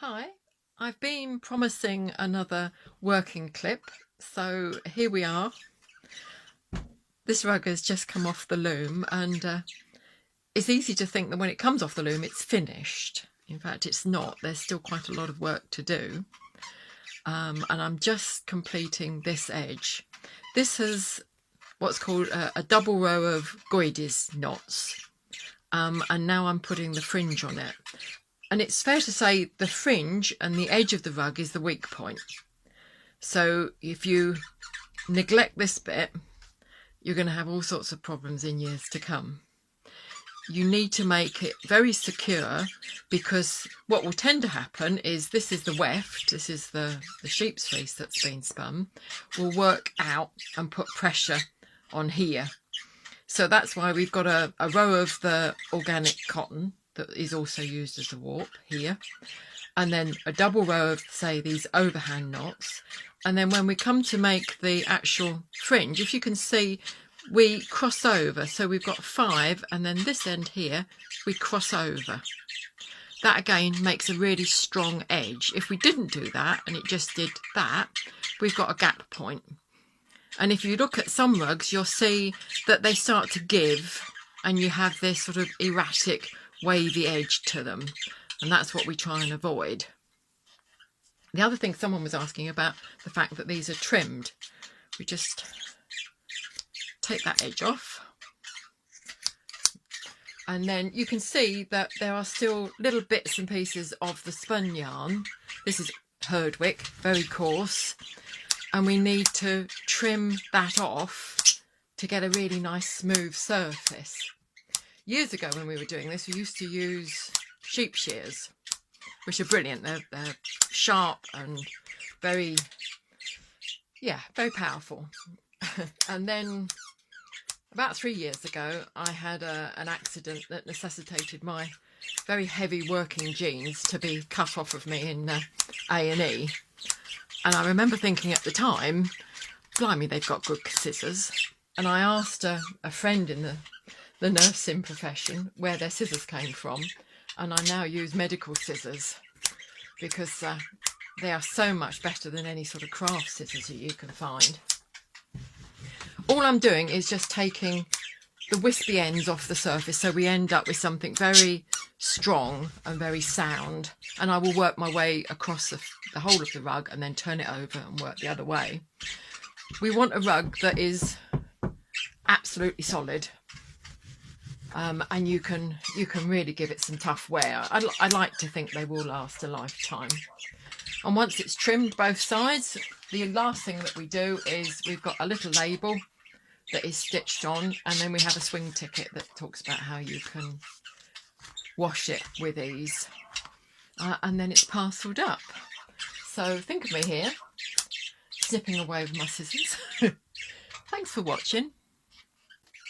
Hi, I've been promising another working clip, so here we are. This rug has just come off the loom, and it's easy to think that when it comes off the loom it's finished. In fact, it's not. There's still quite a lot of work to do, and I'm just completing this edge. This is what's called a double row of Goides knots, and now I'm putting the fringe on it. And it's fair to say the fringe and the edge of the rug is the weak point. So if you neglect this bit, you're going to have all sorts of problems in years to come. You need to make it very secure, because what will tend to happen is this is the weft, this is the sheep's fleece that's been spun, will work out and put pressure on here. So that's why we've got a row of the organic cotton that is also used as a warp here, and then a double row of, say, these overhand knots. And then when we come to make the actual fringe, if you can see, we cross over. So we've got 5, and then this end here we cross over. That again makes a really strong edge. If we didn't do that and it just did that, we've got a gap point. And if you look at some rugs, you'll see that they start to give and you have this sort of erratic wavy edge to them, and that's what we try and avoid. The other thing someone was asking about, the fact that these are trimmed. We just take that edge off, and then you can see that there are still little bits and pieces of the spun yarn. This is herdwick, very coarse, and we need to trim that off to get a really nice smooth surface. Years ago when we were doing this, we used to use sheep shears, which are brilliant. They're sharp and very powerful. And then about 3 years ago, I had an accident that necessitated my very heavy working jeans to be cut off of me in A&E. And I remember thinking at the time, blimey, they've got good scissors. And I asked a friend in the nursing profession where their scissors came from, and I now use medical scissors because they are so much better than any sort of craft scissors that you can find. All I'm doing is just taking the wispy ends off the surface, so we end up with something very strong and very sound, and I will work my way across the whole of the rug and then turn it over and work the other way. We want a rug that is absolutely solid. And you can really give it some tough wear. I like to think they will last a lifetime. And once it's trimmed both sides, the last thing that we do is we've got a little label that is stitched on, and then we have a swing ticket that talks about how you can wash it with ease, and then it's parcelled up. So think of me here, snipping away with my scissors. Thanks for watching.